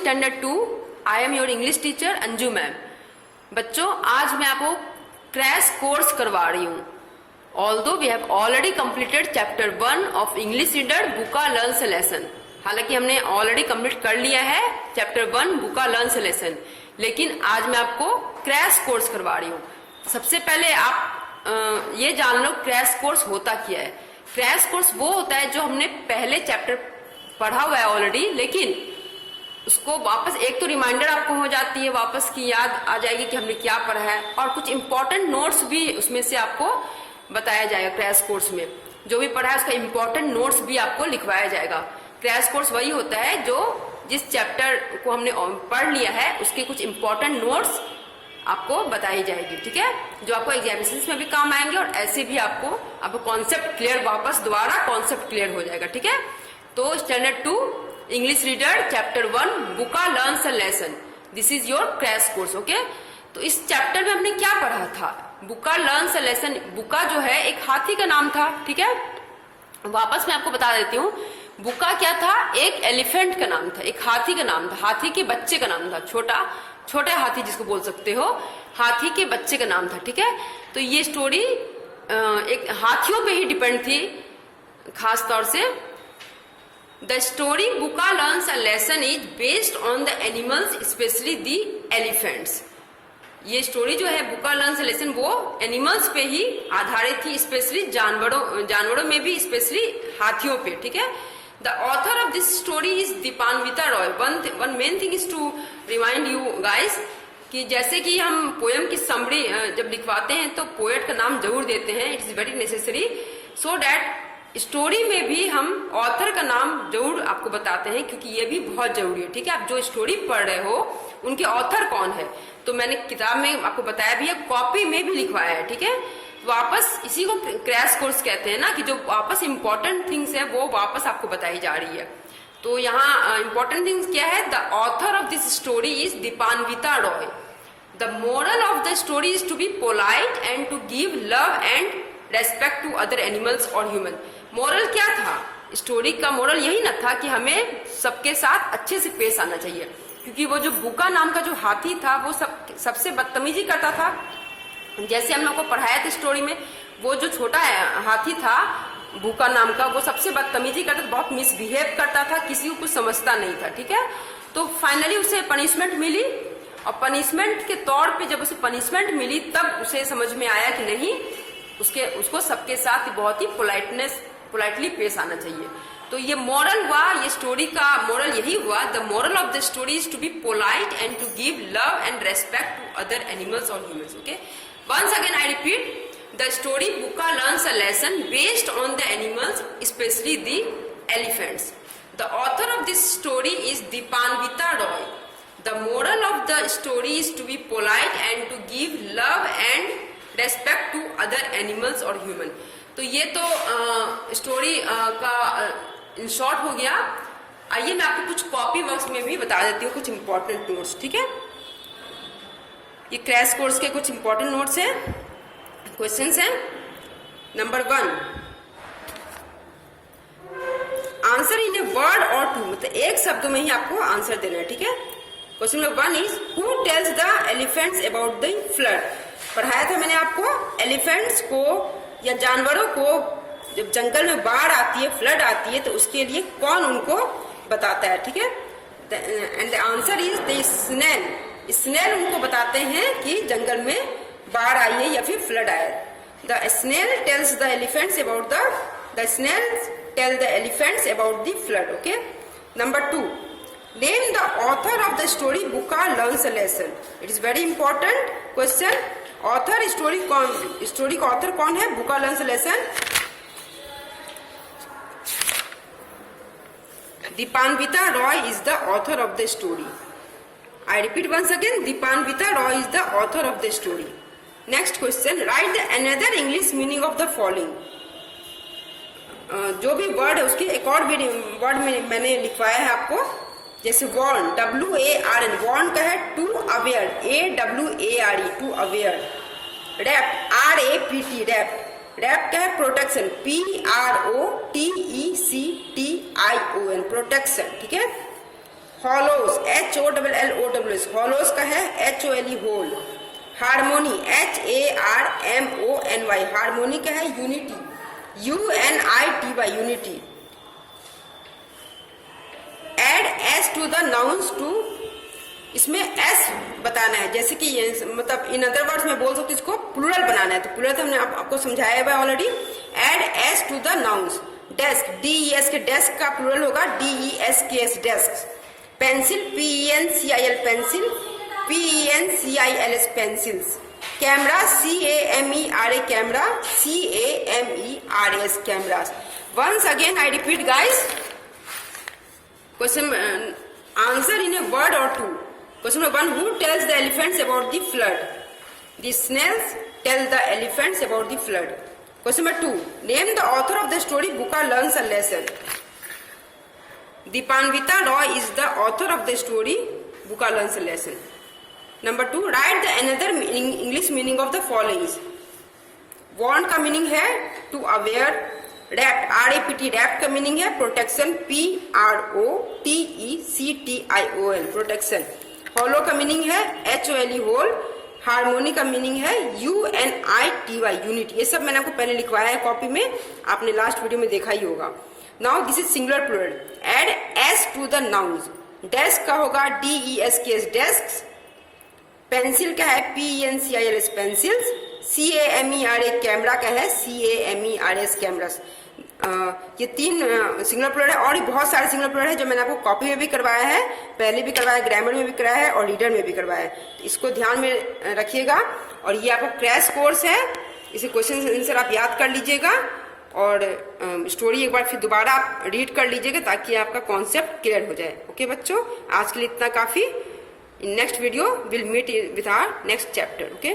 Standard 2। I am your English teacher Anju ma'am. बच्चों, आज मैं आपको क्रैश कोर्स करवा रही हूँ। Although we have already completed chapter 1 of English reader Buka learns lesson. हालांकि हमने ऑलरेडी कंप्लीट कर लिया है चैप्टर 1 बुका लर्न्स लेसन, लेकिन आज मैं आपको क्रैश कोर्स करवा रही हूँ। सबसे पहले आप ये जान लो क्रैश कोर्स होता क्या है। क्रैश कोर्स वो होता है जो हमने पहले चैप्टर पढ़ा हुआ है ऑलरेडी, लेकिन उसको वापस एक तो रिमाइंडर आपको हो जाती है, वापस की याद आ जाएगी कि हमने क्या पढ़ा है, और कुछ इंपॉर्टेंट नोट्स भी उसमें से आपको बताया जाएगा। क्रैश कोर्स में जो भी पढ़ा है उसका इंपॉर्टेंट नोट्स भी आपको लिखवाया जाएगा। क्रैश कोर्स वही होता है जो जिस चैप्टर को हमने पढ़ लिया है उसके कुछ इंपॉर्टेंट नोट्स आपको बताई जाएगी, ठीक है, जो आपको एग्जामिनेशंस में भी काम आएंगे और ऐसे भी आपको कॉन्सेप्ट क्लियर, वापस दोबारा कॉन्सेप्ट क्लियर हो जाएगा, ठीक है। तो स्टैंडर्ड 2 इंग्लिश रीडर चैप्टर 1 बुका learns a lesson, this is your crash course, okay. तो इस चैप्टर में हमने क्या पढ़ा था? बुका लर्न्स अ लेसन। बुका जो है एक हाथी का नाम था, ठीक है। वापस मैं आपको बता देती हूँ, बुका क्या था? एक एलिफेंट का नाम था, एक हाथी का नाम था, हाथी के बच्चे का नाम था, छोटे हाथी जिसको बोल सकते हो, हाथी के बच्चे का नाम था, ठीक है। तो ये स्टोरी एक हाथियों पे ही डिपेंड थी खास तौर से। The story Buka learns a lesson is based on the animals specially the elephants. ये स्टोरी जो है बुका लर्न्स अ लेसन वो एनिमल्स पे ही आधारित थी, स्पेशली जानवरों में भी, स्पेशली हाथियों पे, ठीक है। The author of this story is Dipanwita Roy. One main thing is to remind you guys कि जैसे कि हम पोएम की समरी जब लिखवाते हैं तो पोएट का नाम जरूर देते हैं, it is very necessary, so that story में भी हम ऑथर का नाम जरूर आपको बताते हैं, क्योंकि ये भी बहुत जरूरी है, ठीक है। आप जो स्टोरी पढ़ रहे हो उनके ऑथर कौन है, तो मैंने किताब में आपको बताया भी है, कॉपी में भी लिखवाया है, ठीक है। वापस इसी को क्रैश कोर्स कहते हैं ना, कि जो वापस इंपॉर्टेंट थिंग्स है वो वापस आपको बताई जा रही है। तो यहाँ इंपॉर्टेंट थिंग्स क्या है? The author of this story is Dipanwita Roy. The moral of the story is to be polite and to give love and respect to other animals और ह्यूमन। मोरल क्या था? स्टोरी का मोरल यही ना था कि हमें सबके साथ अच्छे से पेश आना चाहिए, क्योंकि वो जो बुका नाम का जो हाथी था वो सबसे बदतमीजी करता था। जैसे हम लोग को पढ़ाया था स्टोरी में, वो जो छोटा हाथी था बुका नाम का, वो सबसे बदतमीजी करता था, बहुत मिसबिहेव करता था, किसी को कुछ समझता नहीं था, ठीक है। तो फाइनली उसे पनिशमेंट मिली, और पनिशमेंट के तौर पे जब उसे पनिशमेंट मिली तब उसे समझ में आया कि नहीं, उसको सबके साथ बहुत ही पोलाइटली पेश आना चाहिए। तो ये मोरल हुआ, ये स्टोरी का मोरल यही हुआ, the moral of the story is to be polite and to give love and respect to other animals और humans, okay. Once again I repeat, the story Buka learns a lesson based on the animals, especially the elephants. The author of this story is Dīpanvita Roy. The moral of the story is to be polite and to give love and respect to other animals or human. तो ये तो story का in short हो गया। आइए मैं आपको कुछ कॉपी वर्क्स में भी बता देती हूँ कुछ इंपॉर्टेंट नोट्स, ठीक है। ये क्रैश कोर्स के कुछ इंपॉर्टेंट नोट्स हैं, क्वेश्चंस हैं। Number 1, answer in a word और टू, मतलब एक शब्द में ही आपको आंसर देना है, ठीक है। Question number 1 is who tells the elephants about the flood. पढ़ाया था मैंने आपको, एलिफेंट्स को या जानवरों को जब जंगल में बाढ़ आती है, फ्लड आती है, तो उसके लिए कौन उनको बताता है, ठीक है। And the answer is the snail. Snail उनको बताते हैं कि जंगल में बाढ़ आई है या फिर फ्लड आया। The snail tells the elephants about the snails tell the elephants about the flood, okay. Number 2, name the author of the story Buka learns a lesson. It is very important question. Author story का author कौन है Buka learns a lesson? Dipanwita Roy is the author of the story. I repeat once again, Dīpanvita Roy is the author of the story. Next question, write the another English meaning of the following. जो भी word है उसके एक और word में मैंने लिखवाया है आपको, जैसे वॉर्न, WARN, वॉर्न का है to aware, AWARE, to aware. Wrap, RAPT, wrap का है प्रोटेक्शन, PROTECTION, प्रोटेक्शन, ठीक है। हॉलोस, HOLLOWS, हॉलोस का है HOLE hole. Harmony, HARMONY, harmony का है unity, UNITY, unity. Add S to the nouns two, इसमें S बताना है, जैसे कि ये मतलब इन अदर वर्ड्स में बोल सकते इसको प्लूरल बनाना है, तो प्लूरल तो हमने आपको समझाया हुआ already. Add S to the nouns. Desk, DES के डेस्क का प्लूरल होगा DESKS, desk. Pencil, PENCIL, pencil, PENCILS, pencils. Camera, CAMERA, camera, CAMERAS, cameras. Once again I repeat guys, question answer in a word और two. Question number 1, who tells the elephants about the flood? The snails tell the elephants about the flood. Question number 2, name the author of the story Buka Learns a Lesson. Dipanvita Roy is the author of the story Buka Learns a Lesson. Number 2, write the another English meaning of the following. Want का meaning है to aware, rapt, RAPT, rapt का meaning है protection, PROTECTION, protection। Hollow का meaning है HOLE hole. Harmony का meaning है UNITY, unit. ये सब मैंने आपको पहले लिखवाया है कॉपी में, आपने लास्ट वीडियो में देखा ही होगा। Now this is singular plural. Add S to the nouns. Desk का होगा DESKS, डेस्क। पेंसिल का है PENCILS, पेंसिल्स। CAMERA, कैमरा का है CAMERAS, कैमरास। ये 3 सिंगुलर प्लूरल है, और भी बहुत सारे सिंगुलर प्लूरल है जो मैंने आपको कॉपी में भी करवाया है, पहले भी करवाया, ग्रामर में भी कराया है और रीडर में भी करवाया है। इसको ध्यान में रखिएगा। और ये आपको क्रैश कोर्स है, इसे क्वेश्चन आंसर आप याद कर लीजिएगा और स्टोरी एक बार फिर दोबारा आप रीड कर लीजिएगा ताकि आपका कॉन्सेप्ट क्लियर हो जाए। ओके बच्चों, आज के लिए इतना काफी। In next video will meet with our next chapter. Okay.